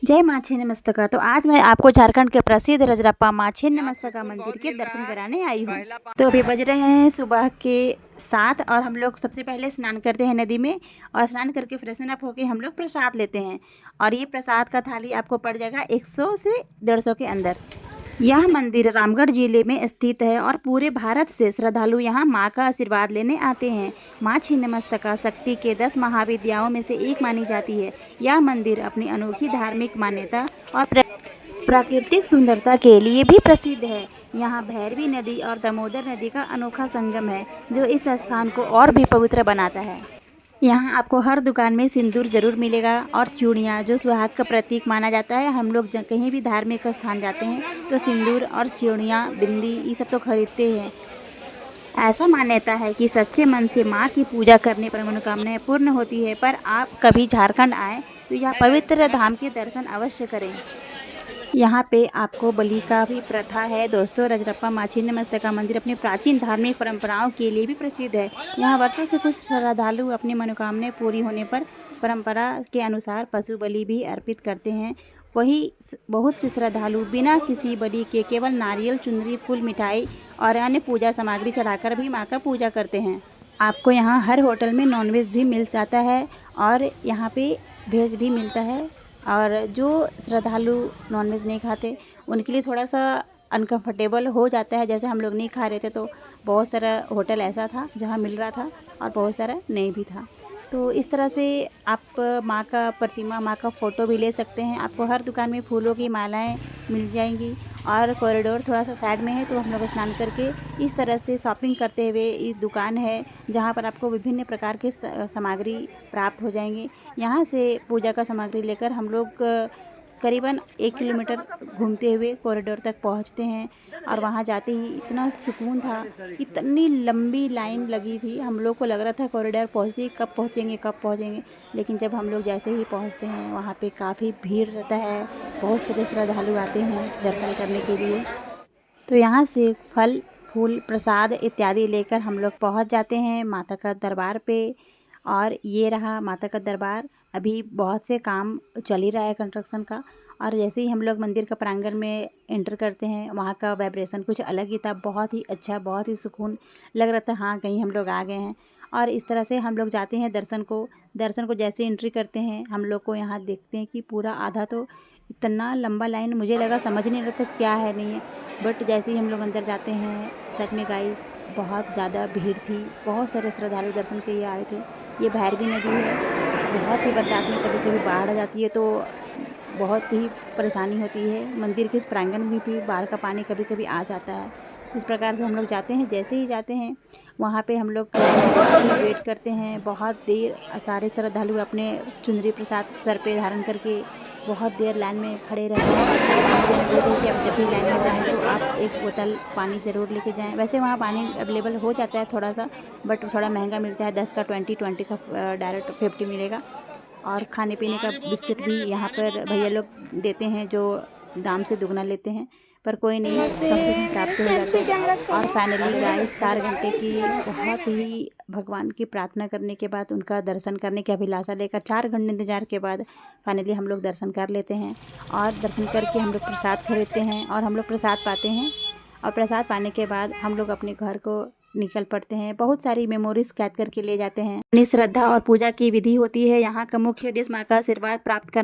जय माँ छिन्नमस्तिका। तो आज मैं आपको झारखंड के प्रसिद्ध रजरप्पा माँ छिन्नमस्तिका मंदिर के दर्शन कराने आई हूँ। तो अभी बज रहे हैं सुबह के 7 और हम लोग सबसे पहले स्नान करते हैं नदी में और स्नान करके फ्रेशन अप होके हम लोग प्रसाद लेते हैं। और ये प्रसाद का थाली आपको पड़ जाएगा 100 से 150 के अंदर। यह मंदिर रामगढ़ जिले में स्थित है और पूरे भारत से श्रद्धालु यहाँ माँ का आशीर्वाद लेने आते हैं। माँ छिन्नमस्तिका शक्ति के 10 महाविद्याओं में से एक मानी जाती है। यह मंदिर अपनी अनोखी धार्मिक मान्यता और प्राकृतिक सुंदरता के लिए भी प्रसिद्ध है। यहाँ भैरवी नदी और दामोदर नदी का अनोखा संगम है, जो इस स्थान को और भी पवित्र बनाता है। यहाँ आपको हर दुकान में सिंदूर जरूर मिलेगा और चूड़ियाँ, जो सुहाग का प्रतीक माना जाता है। हम लोग कहीं भी धार्मिक स्थान जाते हैं तो सिंदूर और चूड़ियाँ, बिंदी, ये सब तो खरीदते हैं। ऐसा मान्यता है कि सच्चे मन से माँ की पूजा करने पर मनोकामनाएं पूर्ण होती है। पर आप कभी झारखंड आएँ तो यह पवित्र धाम के दर्शन अवश्य करें। यहाँ पे आपको बलि का भी प्रथा है दोस्तों। रजरप्पा माँ छिन्नमस्तिका मंदिर अपनी प्राचीन धार्मिक परंपराओं के लिए भी प्रसिद्ध है। यहाँ वर्षों से कुछ श्रद्धालु अपनी मनोकामनाएं पूरी होने पर परंपरा के अनुसार पशु बलि भी अर्पित करते हैं। वही बहुत से श्रद्धालु बिना किसी बलि के केवल नारियल, चुनरी, फूल, मिठाई और अन्य पूजा सामग्री चढ़ाकर भी माँ का पूजा करते हैं। आपको यहाँ हर होटल में नॉनवेज भी मिल जाता है और यहाँ पे वेज भी मिलता है। और जो श्रद्धालु नॉनवेज नहीं खाते उनके लिए थोड़ा सा अनकंफर्टेबल हो जाता है। जैसे हम लोग नहीं खा रहे थे तो बहुत सारा होटल ऐसा था जहाँ मिल रहा था और बहुत सारा नहीं भी था। तो इस तरह से आप माँ का प्रतिमा, माँ का फ़ोटो भी ले सकते हैं। आपको हर दुकान में फूलों की मालाएं मिल जाएंगी और कॉरिडोर थोड़ा सा साइड में है, तो हम लोग स्नान करके इस तरह से शॉपिंग करते हुए इस दुकान है जहाँ पर आपको विभिन्न प्रकार के सामग्री प्राप्त हो जाएंगे। यहाँ से पूजा का सामग्री लेकर हम लोग करीबन 1 किलोमीटर घूमते हुए कॉरिडोर तक पहुँचते हैं। और वहाँ जाते ही इतना सुकून था, इतनी लंबी लाइन लगी थी। हम लोग को लग रहा था कॉरिडोर पहुँचते ही कब पहुँचेंगे, लेकिन जब हम लोग जैसे ही पहुँचते हैं वहाँ पे काफ़ी भीड़ रहता है। बहुत सारे श्रद्धालु आते हैं दर्शन करने के लिए। तो यहाँ से फल, फूल, प्रसाद इत्यादि लेकर हम लोग पहुँच जाते हैं माता का दरबार पे। और ये रहा माता का दरबार। अभी बहुत से काम चल ही रहा है कंस्ट्रक्शन का। और जैसे ही हम लोग मंदिर का प्रांगण में एंटर करते हैं, वहाँ का वाइब्रेशन कुछ अलग ही था। बहुत ही अच्छा, बहुत ही सुकून लग रहा था, हाँ कहीं हम लोग आ गए हैं। और इस तरह से हम लोग जाते हैं दर्शन को जैसे एंट्री करते हैं हम लोग को यहाँ देखते हैं कि पूरा आधा तो इतना लंबा लाइन, मुझे लगा समझ नहीं रहा था क्या है नहीं है। बट जैसे ही हम लोग अंदर जाते हैं, सच में गाइस बहुत ज़्यादा भीड़ थी। बहुत सारे श्रद्धालु दर्शन के लिए आए थे। ये भैरवी नदी है। बहुत ही बरसात में कभी कभी बाढ़ आ जाती है तो बहुत ही परेशानी होती है। मंदिर के इस प्रांगण में भी बाढ़ का पानी कभी कभी आ जाता है। इस प्रकार से हम लोग जाते हैं। जैसे ही जाते हैं वहाँ पे हम लोग वेट करते हैं बहुत देर। सारे श्रद्धालु अपने चुनरी प्रसाद सर पे धारण करके बहुत देर लाइन में खड़े रहते हैं। आपसे अनुरोध है कि आप जब भी लाइन में जाएँ तो आप एक बोतल पानी ज़रूर लेके जाएँ। वैसे वहाँ पानी अवेलेबल हो जाता है थोड़ा सा, बट थोड़ा महंगा मिलता है। 10 का 20 का डायरेक्ट 50 मिलेगा। और खाने पीने का बिस्किट भी यहाँ पर भैया लोग देते हैं, जो दाम से दुगना लेते हैं, पर कोई नहीं, कम से कम प्राप्त हो जाता है। और फाइनली गाइस 4 घंटे की बहुत ही भगवान की प्रार्थना करने के बाद, उनका दर्शन करने की अभिलाषा लेकर 4 घंटे इंतजार के बाद फाइनली हम लोग दर्शन कर लेते हैं। और दर्शन करके हम लोग प्रसाद खरीदते हैं और हम लोग प्रसाद पाते हैं। और प्रसाद पाने के बाद हम लोग अपने घर को निकल पड़ते हैं। बहुत सारी मेमोरीज कैद करके ले जाते हैं। अपनी श्रद्धा और पूजा की विधि होती है। यहाँ का मुख्य उद्देश्य माँ का आशीर्वाद प्राप्त करना।